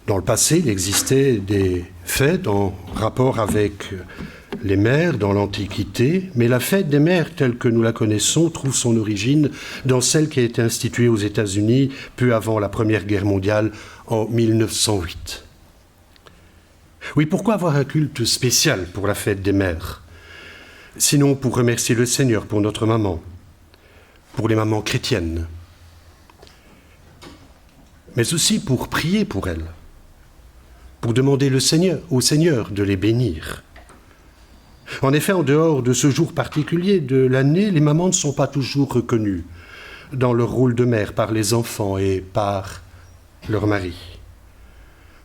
Dans le passé, il existait des fêtes en rapport avec les mères dans l'Antiquité, mais la fête des mères telle que nous la connaissons trouve son origine dans celle qui a été instituée aux États-Unis peu avant la Première Guerre mondiale en 1908. Oui, pourquoi avoir un culte spécial pour la fête des mères? Sinon pour remercier le Seigneur pour notre maman, pour les mamans chrétiennes, mais aussi pour prier pour elles, pour demander au Seigneur de les bénir. En effet, en dehors de ce jour particulier de l'année, les mamans ne sont pas toujours reconnues dans leur rôle de mère par les enfants et par leur mari.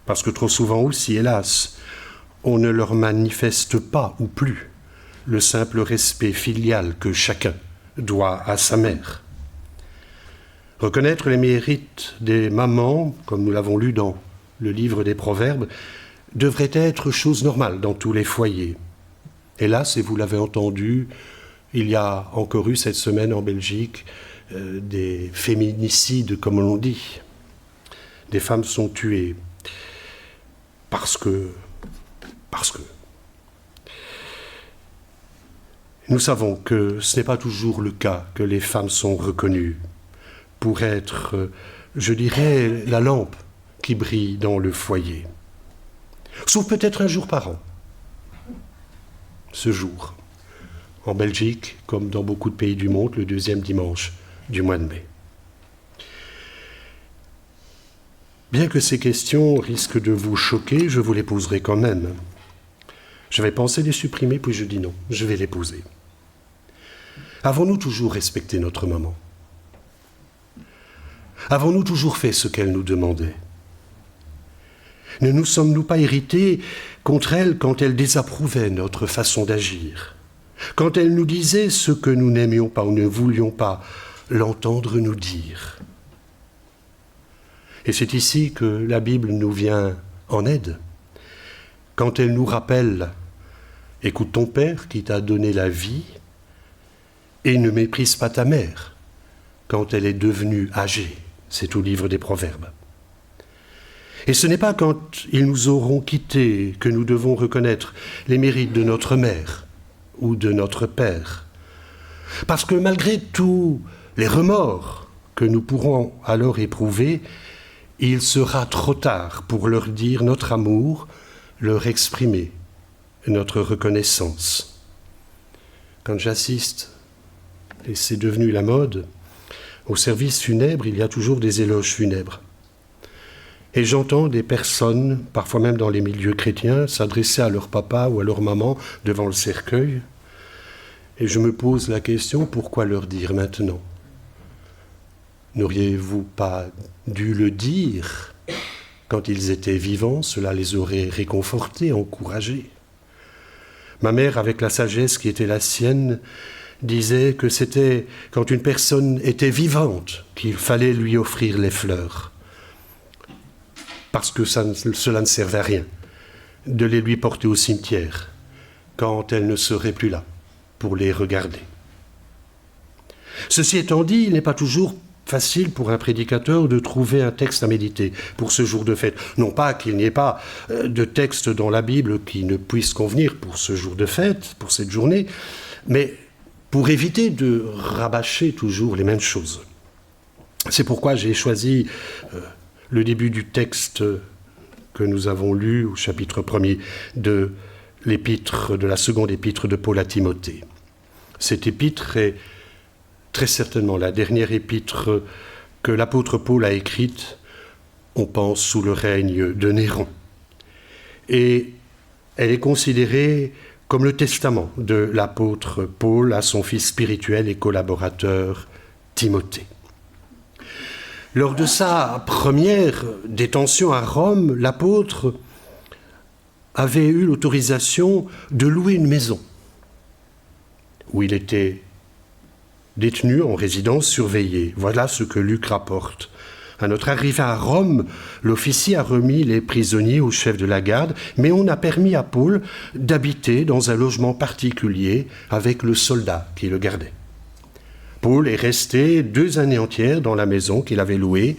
Parce que trop souvent aussi, hélas, on ne leur manifeste pas ou plus le simple respect filial que chacun doit à sa mère. Reconnaître les mérites des mamans, comme nous l'avons lu dans le livre des Proverbes, devrait être chose normale dans tous les foyers. Hélas, et vous l'avez entendu, il y a encore eu cette semaine en Belgique des féminicides, comme on dit. Des femmes sont tuées parce que. Nous savons que ce n'est pas toujours le cas, que les femmes sont reconnues pour être, je dirais, la lampe qui brille dans le foyer. Sauf peut-être un jour par an. Ce jour, en Belgique, comme dans beaucoup de pays du monde, le deuxième dimanche du mois de mai. Bien que ces questions risquent de vous choquer, je vous les poserai quand même. J'avais pensé les supprimer, puis je dis non, je vais les poser. Avons-nous toujours respecté notre maman? Avons-nous toujours fait ce qu'elle nous demandait? Ne nous sommes-nous pas irrités contre elle quand elle désapprouvait notre façon d'agir? Quand elle nous disait ce que nous n'aimions pas ou ne voulions pas l'entendre nous dire? Et c'est ici que la Bible nous vient en aide. Quand elle nous rappelle « Écoute ton père qui t'a donné la vie et ne méprise pas ta mère quand elle est devenue âgée. » C'est au livre des Proverbes. Et ce n'est pas quand ils nous auront quittés que nous devons reconnaître les mérites de notre mère ou de notre père. Parce que malgré tous les remords que nous pourrons alors éprouver, il sera trop tard pour leur dire notre amour, leur exprimer notre reconnaissance. Quand j'assiste, et c'est devenu la mode, au service funèbre, il y a toujours des éloges funèbres. Et j'entends des personnes, parfois même dans les milieux chrétiens, s'adresser à leur papa ou à leur maman devant le cercueil. Et je me pose la question, pourquoi leur dire maintenant? N'auriez-vous pas dû le dire quand ils étaient vivants? Cela les aurait réconfortés, encouragés. Ma mère, avec la sagesse qui était la sienne, disait que c'était quand une personne était vivante qu'il fallait lui offrir les fleurs. Parce que cela ne servait à rien de les lui porter au cimetière quand elle ne serait plus là pour les regarder. Ceci étant dit, il n'est pas toujours facile pour un prédicateur de trouver un texte à méditer pour ce jour de fête. Non pas qu'il n'y ait pas de texte dans la Bible qui ne puisse convenir pour ce jour de fête, pour cette journée, mais pour éviter de rabâcher toujours les mêmes choses. C'est pourquoi j'ai choisi le début du texte que nous avons lu au chapitre 1er de la seconde épître de Paul à Timothée. Cette épître est très certainement la dernière épître que l'apôtre Paul a écrite, on pense, sous le règne de Néron. Et elle est considérée comme le testament de l'apôtre Paul à son fils spirituel et collaborateur Timothée. Lors de sa première détention à Rome, l'apôtre avait eu l'autorisation de louer une maison où il était détenu en résidence surveillée. Voilà ce que Luc rapporte. À notre arrivée à Rome, l'officier a remis les prisonniers au chef de la garde, mais on a permis à Paul d'habiter dans un logement particulier avec le soldat qui le gardait. Paul est resté 2 années entières dans la maison qu'il avait louée.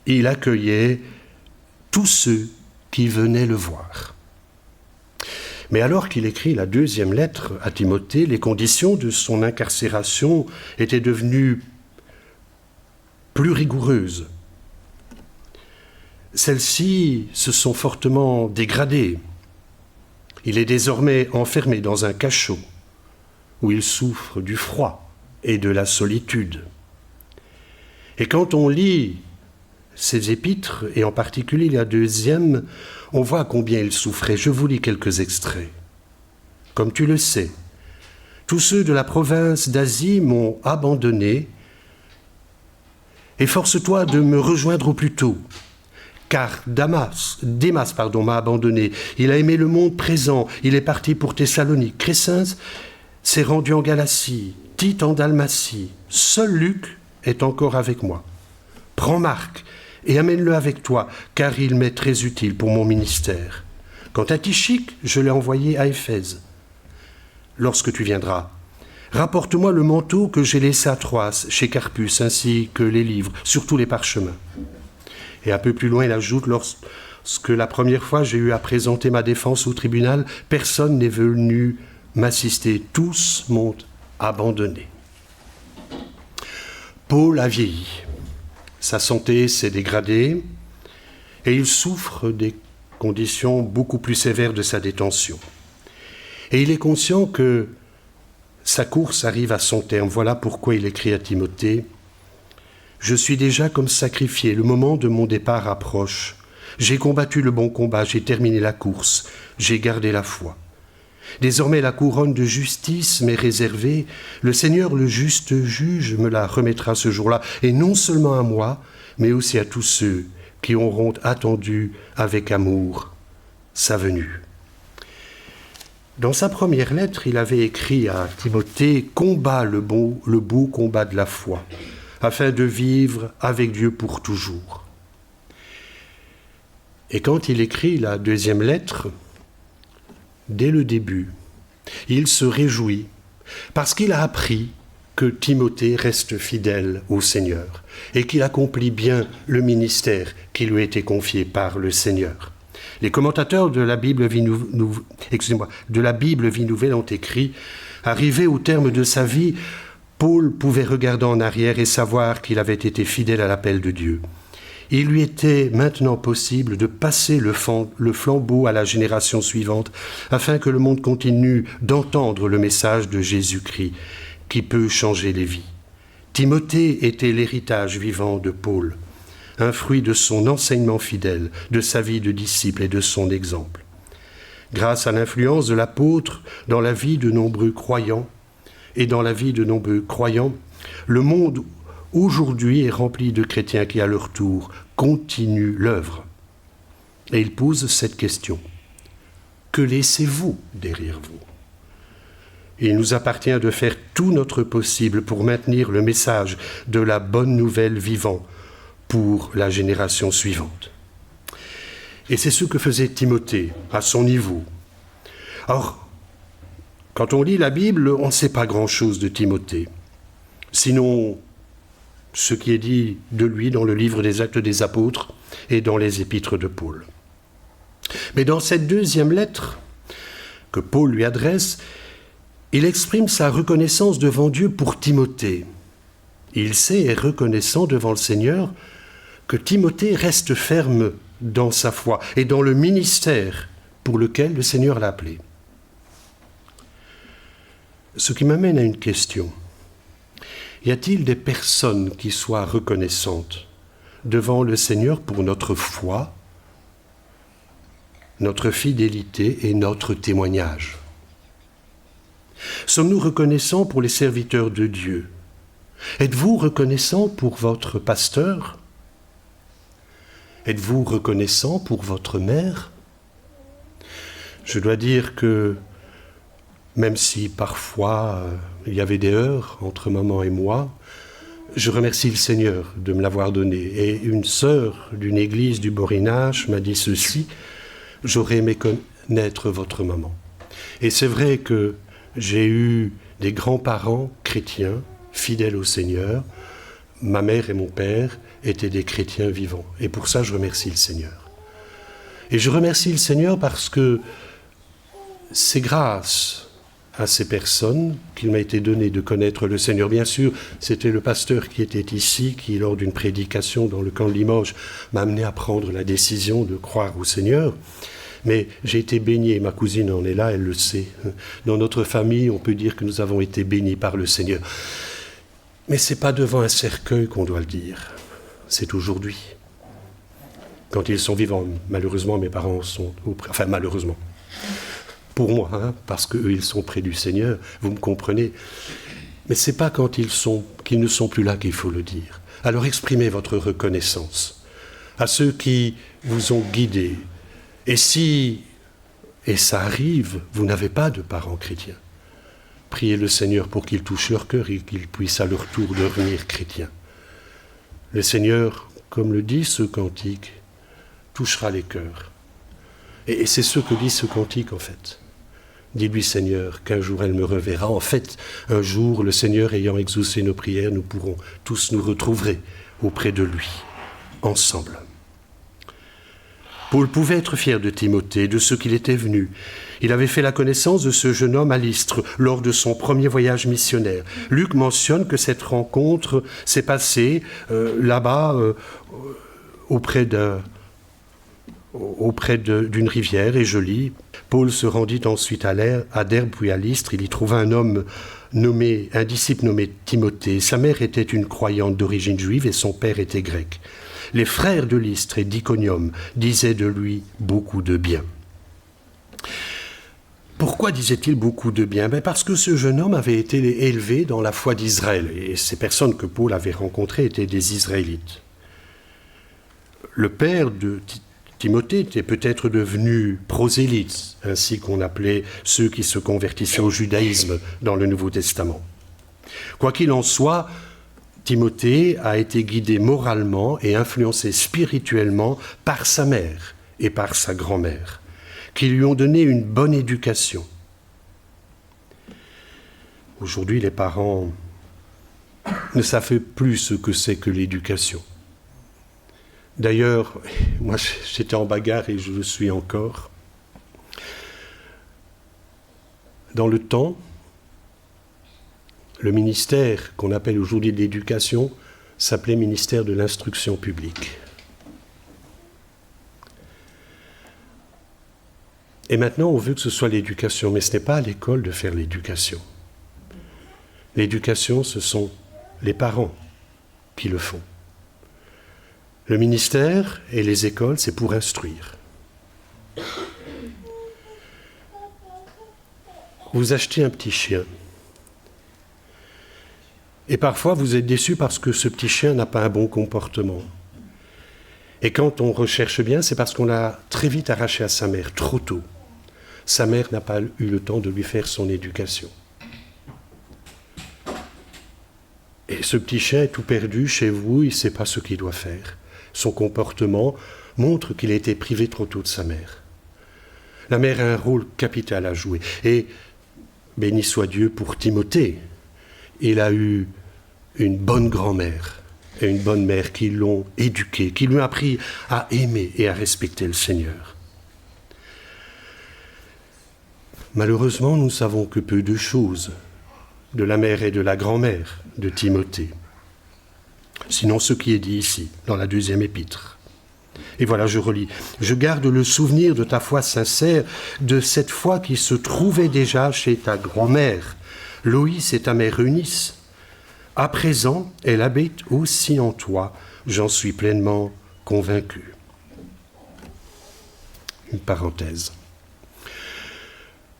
Il accueillait tous ceux qui venaient le voir. Mais alors qu'il écrit la deuxième lettre à Timothée, les conditions de son incarcération étaient devenues plus rigoureuses. Celles-ci se sont fortement dégradées. Il est désormais enfermé dans un cachot où il souffre du froid et de la solitude. Et quand on lit ces épîtres, et en particulier la deuxième, on voit combien il souffrait. Je vous lis quelques extraits. Comme tu le sais, tous ceux de la province d'Asie m'ont abandonné, et force-toi de me rejoindre au plus tôt, car Démas m'a abandonné. Il a aimé le monde présent, il est parti pour Thessalonique. Crescens s'est rendu en Galatie, Tite en Dalmatie. Seul Luc est encore avec moi. Prends Marc et amène-le avec toi, car il m'est très utile pour mon ministère. Quant à Tychique, je l'ai envoyé à Éphèse. Lorsque tu viendras, rapporte-moi le manteau que j'ai laissé à Troas, chez Carpus, ainsi que les livres, surtout les parchemins. Et un peu plus loin, il ajoute, lorsque la première fois j'ai eu à présenter ma défense au tribunal, personne n'est venu m'assister, tous m'ont abandonné. Paul a vieilli. Sa santé s'est dégradée et il souffre des conditions beaucoup plus sévères de sa détention. Et il est conscient que sa course arrive à son terme. Voilà pourquoi il écrit à Timothée « Je suis déjà comme sacrifié, le moment de mon départ approche. J'ai combattu le bon combat, j'ai terminé la course, j'ai gardé la foi. Désormais la couronne de justice m'est réservée, le Seigneur le juste juge me la remettra ce jour-là, et non seulement à moi, mais aussi à tous ceux qui auront attendu avec amour sa venue. » Dans sa première lettre, il avait écrit à Timothée « Combat le beau combat de la foi, afin de vivre avec Dieu pour toujours. » Et quand il écrit la deuxième lettre, dès le début, il se réjouit parce qu'il a appris que Timothée reste fidèle au Seigneur et qu'il accomplit bien le ministère qui lui a été confié par le Seigneur. Les commentateurs de la Bible Vie Nouvelle ont écrit « Arrivé au terme de sa vie, Paul pouvait regarder en arrière et savoir qu'il avait été fidèle à l'appel de Dieu. Il lui était maintenant possible de passer le flambeau à la génération suivante afin que le monde continue d'entendre le message de Jésus-Christ qui peut changer les vies. Timothée était l'héritage vivant de Paul, un fruit de son enseignement fidèle, de sa vie de disciple et de son exemple. Grâce à l'influence de l'apôtre dans la vie de nombreux croyants, le monde aujourd'hui est rempli de chrétiens qui, à leur tour, continuent l'œuvre. Et il pose cette question. Que laissez-vous derrière vous ? Il nous appartient de faire tout notre possible pour maintenir le message de la bonne nouvelle vivant pour la génération suivante. Et c'est ce que faisait Timothée à son niveau. Or, quand on lit la Bible, on ne sait pas grand-chose de Timothée, sinon ce qui est dit de lui dans le livre des Actes des Apôtres et dans les épîtres de Paul. Mais dans cette deuxième lettre que Paul lui adresse, il exprime sa reconnaissance devant Dieu pour Timothée. Il sait et est reconnaissant devant le Seigneur que Timothée reste ferme dans sa foi et dans le ministère pour lequel le Seigneur l'a appelé. Ce qui m'amène à une question. Y a-t-il des personnes qui soient reconnaissantes devant le Seigneur pour notre foi, notre fidélité et notre témoignage ? Sommes-nous reconnaissants pour les serviteurs de Dieu ? Êtes-vous reconnaissant pour votre pasteur ? Êtes-vous reconnaissant pour votre mère ? Je dois dire que, même si parfois il y avait des heurts entre maman et moi, je remercie le Seigneur de me l'avoir donné. Et une sœur d'une église du Borinage m'a dit ceci, « J'aurais aimé connaître votre maman. » Et c'est vrai que j'ai eu des grands-parents chrétiens, fidèles au Seigneur. Ma mère et mon père étaient des chrétiens vivants. Et pour ça, je remercie le Seigneur. Et je remercie le Seigneur parce que c'est grâce à ces personnes qu'il m'a été donné de connaître le Seigneur. Bien sûr, c'était le pasteur qui était ici, qui, lors d'une prédication dans le camp de Limoges, m'a amené à prendre la décision de croire au Seigneur. Mais j'ai été béni, et ma cousine en est là, elle le sait. Dans notre famille, on peut dire que nous avons été bénis par le Seigneur. Mais ce n'est pas devant un cercueil qu'on doit le dire, c'est aujourd'hui. Quand ils sont vivants, malheureusement, mes parents sont... Enfin, malheureusement. Pour moi, parce qu'eux, ils sont près du Seigneur, vous me comprenez. Mais ce n'est pas quand qu'ils ne sont plus là qu'il faut le dire. Alors exprimez votre reconnaissance à ceux qui vous ont guidés. Et si, et ça arrive, vous n'avez pas de parents chrétiens, priez le Seigneur pour qu'il touche leur cœur et qu'ils puissent à leur tour devenir chrétiens. Le Seigneur, comme le dit ce cantique, touchera les cœurs. Et c'est ce que dit ce cantique en fait. Dis-lui Seigneur qu'un jour elle me reverra. En fait, un jour, le Seigneur ayant exaucé nos prières, nous pourrons tous nous retrouver auprès de lui, ensemble. Paul pouvait être fier de Timothée, de ce qu'il était venu. Il avait fait la connaissance de ce jeune homme à Lystre lors de son premier voyage missionnaire. Luc mentionne que cette rencontre s'est passée là-bas auprès d'une rivière, et je lis. Paul se rendit ensuite à Derbe puis à Lystre. Il y trouva un disciple nommé Timothée. Sa mère était une croyante d'origine juive et son père était grec. Les frères de Lystre et d'Iconium disaient de lui beaucoup de bien. Pourquoi disait-il beaucoup de bien ? Parce que ce jeune homme avait été élevé dans la foi d'Israël, et ces personnes que Paul avait rencontrées étaient des Israélites. Le père de Timothée était peut-être devenu prosélyte, ainsi qu'on appelait ceux qui se convertissaient au judaïsme dans le Nouveau Testament. Quoi qu'il en soit, Timothée a été guidé moralement et influencé spirituellement par sa mère et par sa grand-mère, qui lui ont donné une bonne éducation. Aujourd'hui, les parents ne savent plus ce que c'est que l'éducation. D'ailleurs, moi j'étais en bagarre et je le suis encore. Dans le temps, le ministère qu'on appelle aujourd'hui de l'éducation s'appelait ministère de l'instruction publique. Et maintenant, on veut que ce soit l'éducation, mais ce n'est pas à l'école de faire l'éducation. L'éducation, ce sont les parents qui le font. Le ministère et les écoles, c'est pour instruire. Vous achetez un petit chien. Et parfois, vous êtes déçu parce que ce petit chien n'a pas un bon comportement. Et quand on recherche bien, c'est parce qu'on l'a très vite arraché à sa mère, trop tôt. Sa mère n'a pas eu le temps de lui faire son éducation. Et ce petit chien est tout perdu chez vous, il ne sait pas ce qu'il doit faire. Son comportement montre qu'il a été privé trop tôt de sa mère. La mère a un rôle capital à jouer. Et béni soit Dieu pour Timothée. Il a eu une bonne grand-mère et une bonne mère qui l'ont éduqué, qui lui ont appris à aimer et à respecter le Seigneur. Malheureusement, nous ne savons que peu de choses de la mère et de la grand-mère de Timothée. Sinon ce qui est dit ici, dans la 2e épître. Et voilà, je relis. « Je garde le souvenir de ta foi sincère, de cette foi qui se trouvait déjà chez ta grand-mère, Loïs et ta mère Eunice. À présent, elle habite aussi en toi, j'en suis pleinement convaincu. » Une parenthèse.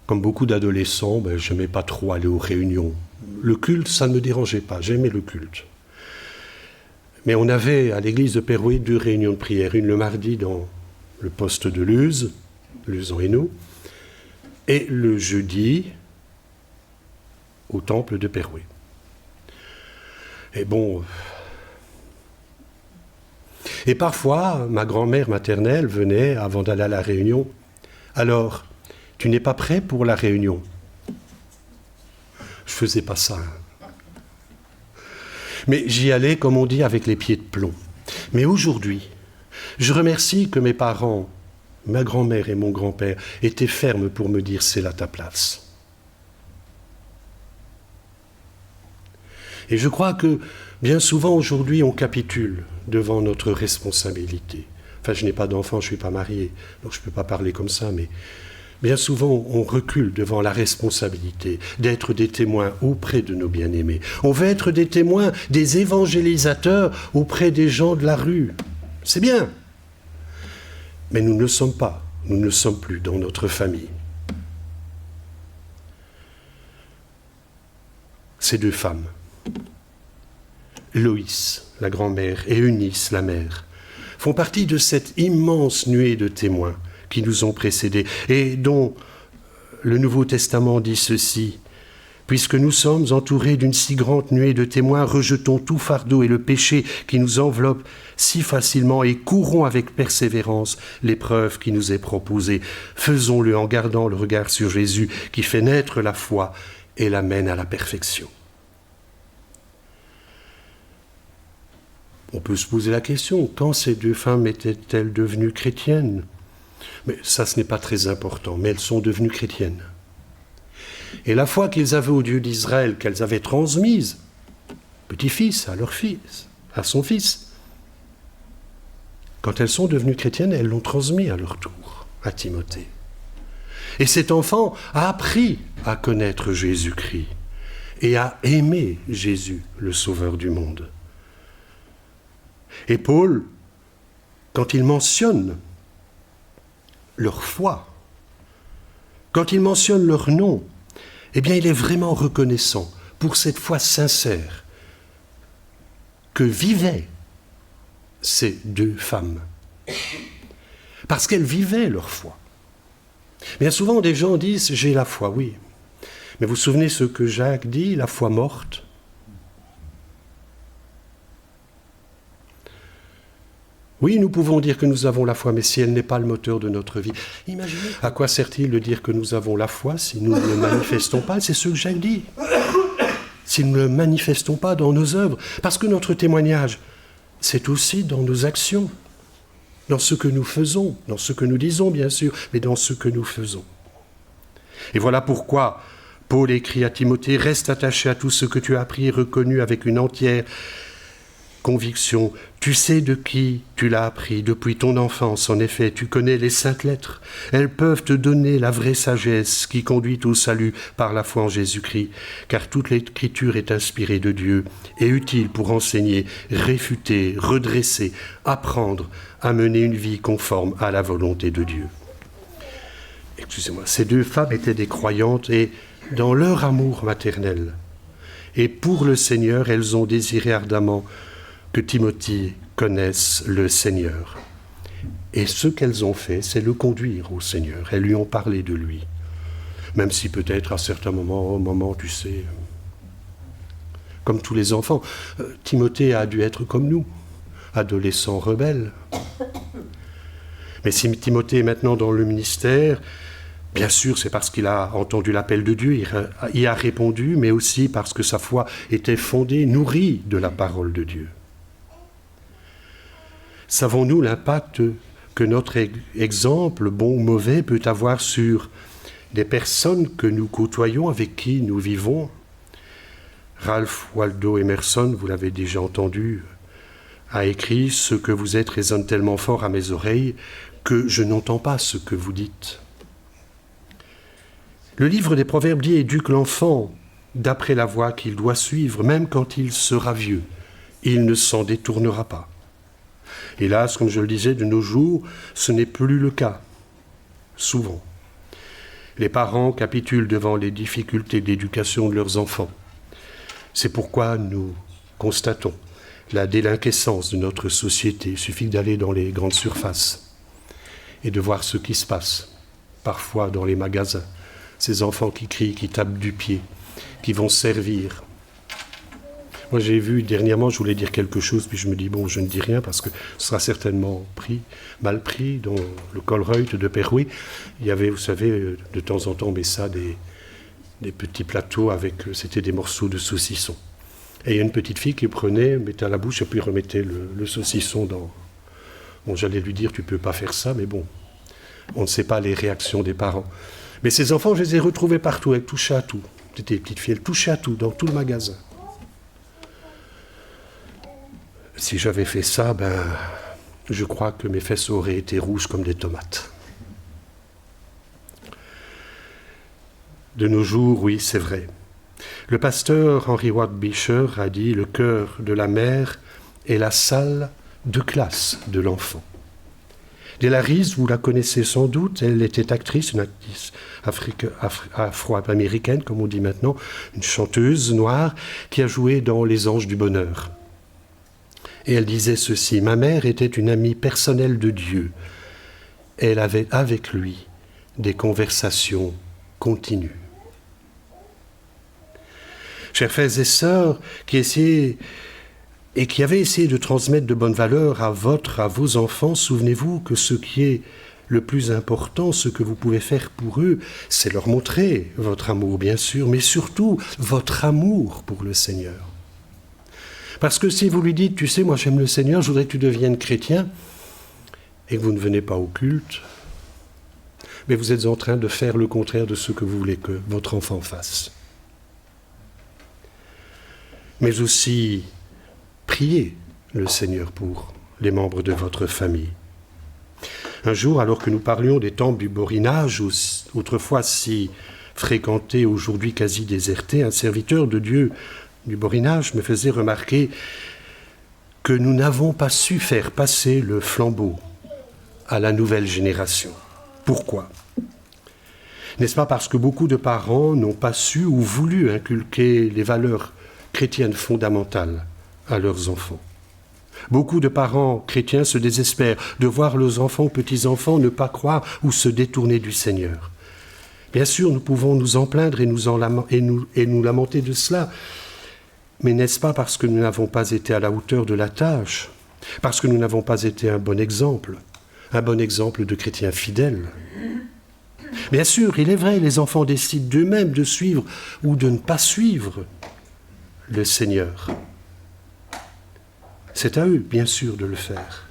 Comme beaucoup d'adolescents, je n'aimais pas trop aller aux réunions. Le culte, ça ne me dérangeait pas, j'aimais le culte. Mais on avait à l'église de Pérouet 2 réunions de prière, une le mardi dans le poste de Luz, Luz-en-Hainaut, et le jeudi au temple de Pérouet. Et bon... Et parfois, ma grand-mère maternelle venait, avant d'aller à la réunion, « Alors, tu n'es pas prêt pour la réunion ?» Je ne faisais pas ça. Mais j'y allais, comme on dit, avec les pieds de plomb. Mais aujourd'hui, je remercie que mes parents ma grand-mère et mon grand-père étaient fermes pour me dire « c'est là ta place ». Et je crois que bien souvent aujourd'hui on capitule devant notre responsabilité. Enfin, je n'ai pas d'enfant, je ne suis pas marié, donc je ne peux pas parler comme ça, mais bien souvent on recule devant la responsabilité d'être des témoins auprès de nos bien-aimés. On veut être des témoins, des évangélisateurs auprès des gens de la rue. C'est bien. Mais nous ne le sommes pas, nous ne le sommes plus dans notre famille. Ces deux femmes, Loïs, la grand-mère, et Eunice, la mère, font partie de cette immense nuée de témoins qui nous ont précédés et dont le Nouveau Testament dit ceci: « Puisque nous sommes entourés d'une si grande nuée de témoins, rejetons tout fardeau et le péché qui nous enveloppe si facilement et courons avec persévérance l'épreuve qui nous est proposée. Faisons-le en gardant le regard sur Jésus qui fait naître la foi et l'amène à la perfection. » On peut se poser la question, quand ces deux femmes étaient-elles devenues chrétiennes? Mais ça, ce n'est pas très important, mais elles sont devenues chrétiennes. Et la foi qu'ils avaient au Dieu d'Israël, qu'elles avaient transmise, petit-fils à leur fils, à son fils, quand elles sont devenues chrétiennes, elles l'ont transmis à leur tour, à Timothée. Et cet enfant a appris à connaître Jésus-Christ et à aimer Jésus, le Sauveur du monde. Et Paul, quand il mentionne leur foi, quand il mentionne leur nom, eh bien il est vraiment reconnaissant pour cette foi sincère que vivaient ces deux femmes, parce qu'elles vivaient leur foi. Bien souvent des gens disent « j'ai la foi », oui, mais vous vous souvenez ce que Jacques dit, la foi morte? Oui, nous pouvons dire que nous avons la foi, mais si elle n'est pas le moteur de notre vie, imaginez, à quoi sert-il de dire que nous avons la foi si nous ne le manifestons pas? C'est ce que Jacques dit. Si nous ne le manifestons pas dans nos œuvres, parce que notre témoignage, c'est aussi dans nos actions, dans ce que nous faisons, dans ce que nous disons bien sûr, mais dans ce que nous faisons. Et voilà pourquoi Paul écrit à Timothée, « Reste attaché à tout ce que tu as appris et reconnu avec une entière conviction. Tu sais de qui tu l'as appris depuis ton enfance. En effet, tu connais les saintes lettres. Elles peuvent te donner la vraie sagesse qui conduit au salut par la foi en Jésus-Christ. Car toute l'écriture est inspirée de Dieu et utile pour enseigner, réfuter, redresser, apprendre à mener une vie conforme à la volonté de Dieu. » Excusez-moi, ces deux femmes étaient des croyantes et dans leur amour maternel. Et pour le Seigneur, elles ont désiré ardemment que Timothée connaisse le Seigneur. Et ce qu'elles ont fait, c'est le conduire au Seigneur. Elles lui ont parlé de lui. Même si peut-être à certains moments, tu sais, comme tous les enfants, Timothée a dû être comme nous, adolescent rebelle. Mais si Timothée est maintenant dans le ministère, bien sûr, c'est parce qu'il a entendu l'appel de Dieu, il y a répondu, mais aussi parce que sa foi était fondée, nourrie de la parole de Dieu. Savons-nous l'impact que notre exemple, bon ou mauvais, peut avoir sur des personnes que nous côtoyons, avec qui nous vivons? Ralph Waldo Emerson, vous l'avez déjà entendu, a écrit « Ce que vous êtes résonne tellement fort à mes oreilles que je n'entends pas ce que vous dites. » Le livre des Proverbes dit « Éduque l'enfant d'après la voie qu'il doit suivre, même quand il sera vieux. Il ne s'en détournera pas. » Hélas, comme je le disais, de nos jours, ce n'est plus le cas, souvent. Les parents capitulent devant les difficultés d'éducation de leurs enfants. C'est pourquoi nous constatons la délinquescence de notre société. Il suffit d'aller dans les grandes surfaces et de voir ce qui se passe, parfois dans les magasins. Ces enfants qui crient, qui tapent du pied, qui vont servir. Moi, j'ai vu dernièrement, je voulais dire quelque chose, puis je me dis, bon, je ne dis rien parce que ce sera certainement mal pris. Dans le Colruyt de Perouet, il y avait, vous savez, de temps en temps, on met ça, des petits plateaux avec, c'était des morceaux de saucisson. Et il y a une petite fille qui prenait, mettait à la bouche et puis remettait le saucisson dans... Bon, j'allais lui dire, tu peux pas faire ça, mais bon. On ne sait pas les réactions des parents. Mais ces enfants, je les ai retrouvés partout, elles touchaient à tout. C'était des petites filles, elles touchaient à tout, dans tout le magasin. Si j'avais fait ça, je crois que mes fesses auraient été rouges comme des tomates. De nos jours, oui, c'est vrai. Le pasteur Henry Ward Beecher a dit « Le cœur de la mère est la salle de classe de l'enfant ». Della Reese, vous la connaissez sans doute, elle était actrice, une actrice afro-américaine, comme on dit maintenant, une chanteuse noire qui a joué dans Les Anges du Bonheur. Et elle disait ceci, « Ma mère était une amie personnelle de Dieu. Elle avait avec lui des conversations continues. » Chers frères et sœurs, qui avaient essayé de transmettre de bonnes valeurs à vos enfants, souvenez-vous que ce qui est le plus important, ce que vous pouvez faire pour eux, c'est leur montrer votre amour, bien sûr, mais surtout votre amour pour le Seigneur. Parce que si vous lui dites, tu sais, moi j'aime le Seigneur, je voudrais que tu deviennes chrétien, et que vous ne venez pas au culte, mais vous êtes en train de faire le contraire de ce que vous voulez que votre enfant fasse. Mais aussi priez le Seigneur pour les membres de votre famille. Un jour, alors que nous parlions des temples du Borinage, autrefois si fréquentés, aujourd'hui quasi désertés, un serviteur de Dieu du Borinage me faisait remarquer que nous n'avons pas su faire passer le flambeau à la nouvelle génération. Pourquoi ? N'est-ce pas parce que beaucoup de parents n'ont pas su ou voulu inculquer les valeurs chrétiennes fondamentales à leurs enfants. Beaucoup de parents chrétiens se désespèrent de voir leurs enfants ou petits-enfants ne pas croire ou se détourner du Seigneur. Bien sûr, nous pouvons nous en plaindre et nous lamenter de cela, mais n'est-ce pas parce que nous n'avons pas été à la hauteur de la tâche, parce que nous n'avons pas été un bon exemple de chrétiens fidèles? Bien sûr, il est vrai, les enfants décident d'eux-mêmes de suivre ou de ne pas suivre le Seigneur. C'est à eux, bien sûr, de le faire.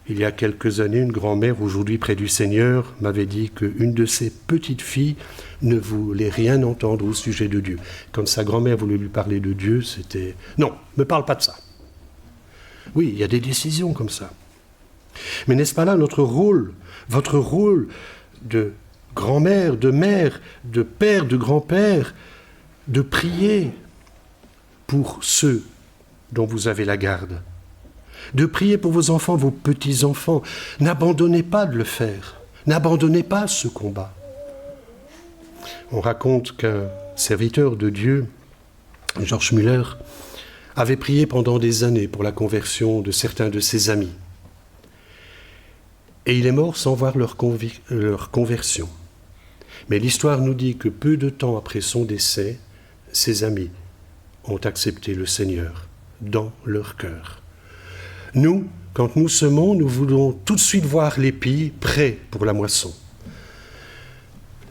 Il y a quelques années, une grand-mère, aujourd'hui près du Seigneur, m'avait dit qu'une de ses petites filles ne voulait rien entendre au sujet de Dieu. Quand sa grand-mère voulait lui parler de Dieu, c'était « Non, ne me parle pas de ça ». Oui, il y a des décisions comme ça. Mais n'est-ce pas là notre rôle, votre rôle de grand-mère, de mère, de père, de grand-père, de prier pour ceux dont vous avez la garde, de prier pour vos enfants, vos petits-enfants. N'abandonnez pas de le faire, n'abandonnez pas ce combat. On raconte qu'un serviteur de Dieu, George Muller, avait prié pendant des années pour la conversion de certains de ses amis. Et il est mort sans voir leur conversion. Mais l'histoire nous dit que peu de temps après son décès, ses amis ont accepté le Seigneur dans leur cœur. Nous, quand nous semons, nous voulons tout de suite voir l'épi prêt pour la moisson.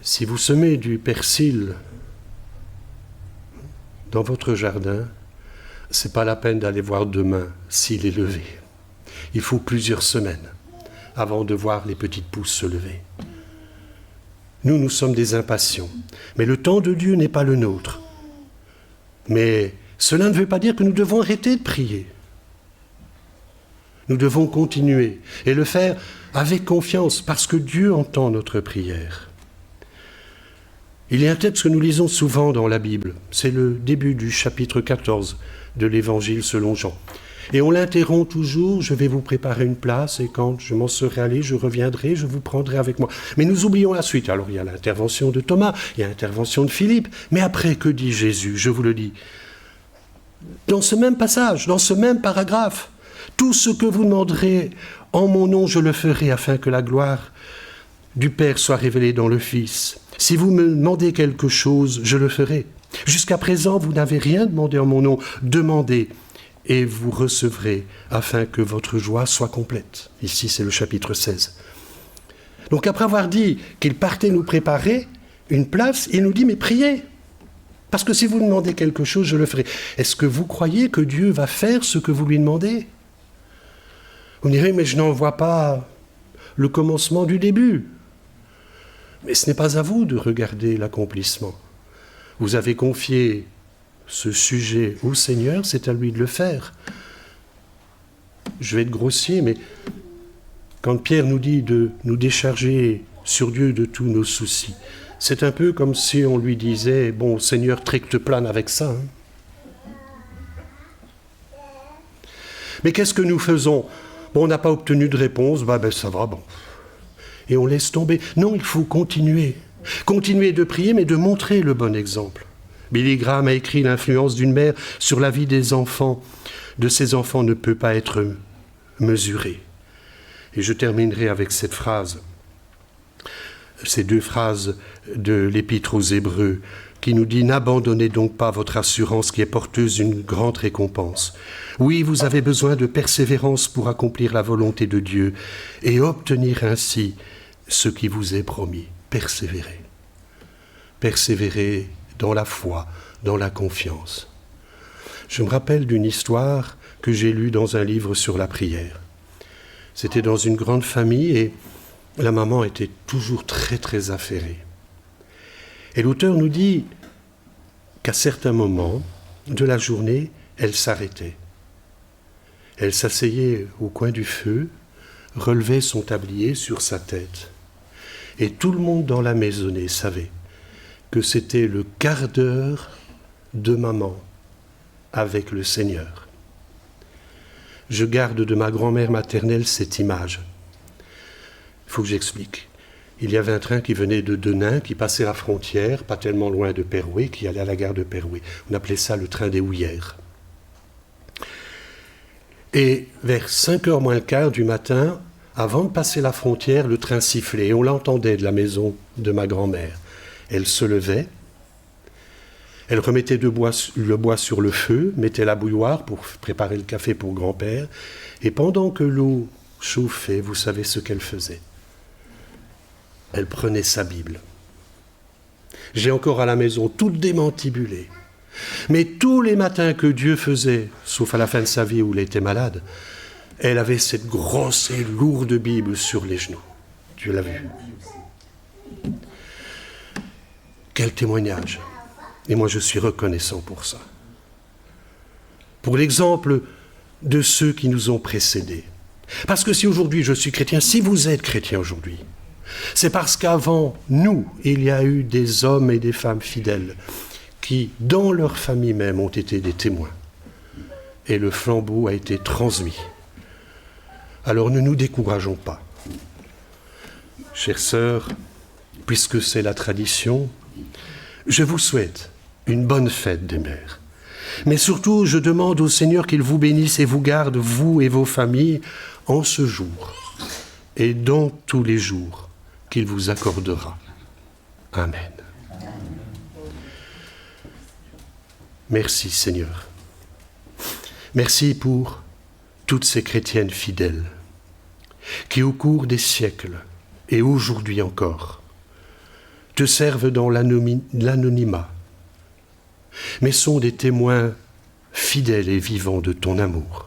Si vous semez du persil dans votre jardin, ce n'est pas la peine d'aller voir demain s'il est levé. Il faut plusieurs semaines avant de voir les petites pousses se lever. Nous sommes des impatients, mais le temps de Dieu n'est pas le nôtre. Mais cela ne veut pas dire que nous devons arrêter de prier. Nous devons continuer et le faire avec confiance parce que Dieu entend notre prière. Il y a un texte que nous lisons souvent dans la Bible. C'est le début du chapitre 14 de l'Évangile selon Jean. Et on l'interrompt toujours, je vais vous préparer une place et quand je m'en serai allé, je reviendrai, je vous prendrai avec moi. Mais nous oublions la suite. Alors il y a l'intervention de Thomas, il y a l'intervention de Philippe. Mais après, que dit Jésus? Je vous le dis. Dans ce même passage, dans ce même paragraphe, tout ce que vous demanderez en mon nom, je le ferai afin que la gloire du Père soit révélée dans le Fils. Si vous me demandez quelque chose, je le ferai. Jusqu'à présent, vous n'avez rien demandé en mon nom. Demandez et vous recevrez afin que votre joie soit complète. Ici, c'est le chapitre 16. Donc après avoir dit qu'il partait nous préparer une place, il nous dit, mais priez. Parce que si vous demandez quelque chose, je le ferai. Est-ce que vous croyez que Dieu va faire ce que vous lui demandez? Vous me direz, mais je n'en vois pas le commencement du début. Mais ce n'est pas à vous de regarder l'accomplissement. Vous avez confié ce sujet au Seigneur, c'est à lui de le faire. Je vais être grossier, mais quand Pierre nous dit de nous décharger sur Dieu de tous nos soucis, c'est un peu comme si on lui disait « Bon, Seigneur, tracte-plane avec ça. Hein. » Mais qu'est-ce que nous faisons? Bon, on n'a pas obtenu de réponse, ben ça va, bon. Et on laisse tomber. Non, il faut continuer. Continuer de prier, mais de montrer le bon exemple. Billy Graham a écrit « L'influence d'une mère sur la vie des enfants, de ses enfants ne peut pas être mesurée. » Et je terminerai avec cette phrase, ces deux phrases de l'Épître aux Hébreux, qui nous dit « N'abandonnez donc pas votre assurance qui est porteuse d'une grande récompense. Oui, vous avez besoin de persévérance pour accomplir la volonté de Dieu et obtenir ainsi ce qui vous est promis. Persévérez. Persévérez dans la foi, dans la confiance. » Je me rappelle d'une histoire que j'ai lue dans un livre sur la prière. C'était dans une grande famille et la maman était toujours très très affairée. Et l'auteur nous dit qu'à certains moments de la journée, elle s'arrêtait. Elle s'asseyait au coin du feu, relevait son tablier sur sa tête. Et tout le monde dans la maisonnée savait que c'était le quart d'heure de maman avec le Seigneur. Je garde de ma grand-mère maternelle cette image. Il faut que j'explique. Il y avait un train qui venait de Denain, qui passait la frontière, pas tellement loin de Perouet, qui allait à la gare de Perouet. On appelait ça le train des houillères. Et vers 5h moins le quart du matin, avant de passer la frontière, le train sifflait. Et on l'entendait de la maison de ma grand-mère. Elle se levait, elle remettait le bois sur le feu, mettait la bouilloire pour préparer le café pour grand-père. Et pendant que l'eau chauffait, vous savez ce qu'elle faisait? Elle prenait sa Bible. J'ai encore à la maison toute démantibulée. Mais tous les matins que Dieu faisait, sauf à la fin de sa vie où il était malade, elle avait cette grosse et lourde Bible sur les genoux. Dieu l'a vu. Quel témoignage! Et moi je suis reconnaissant pour ça. Pour l'exemple de ceux qui nous ont précédés. Parce que si aujourd'hui je suis chrétien, si vous êtes chrétien aujourd'hui, c'est parce qu'avant nous, il y a eu des hommes et des femmes fidèles qui, dans leur famille même, ont été des témoins. Et le flambeau a été transmis. Alors ne nous décourageons pas. Chères sœurs, puisque c'est la tradition, je vous souhaite une bonne fête des mères. Mais surtout, je demande au Seigneur qu'il vous bénisse et vous garde, vous et vos familles, en ce jour et dans tous les jours qu'il vous accordera. Amen. Merci Seigneur. Merci pour toutes ces chrétiennes fidèles qui au cours des siècles et aujourd'hui encore te servent dans l'anonymat, mais sont des témoins fidèles et vivants de ton amour.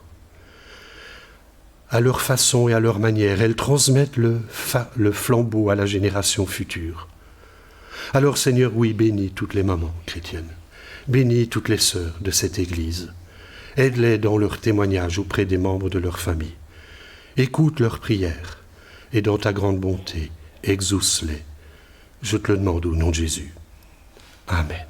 À leur façon et à leur manière, elles transmettent le flambeau à la génération future. Alors Seigneur, oui, bénis toutes les mamans chrétiennes, bénis toutes les sœurs de cette Église, aide-les dans leur témoignage auprès des membres de leur famille, écoute leurs prières et dans ta grande bonté, exauce-les. Je te le demande au nom de Jésus. Amen.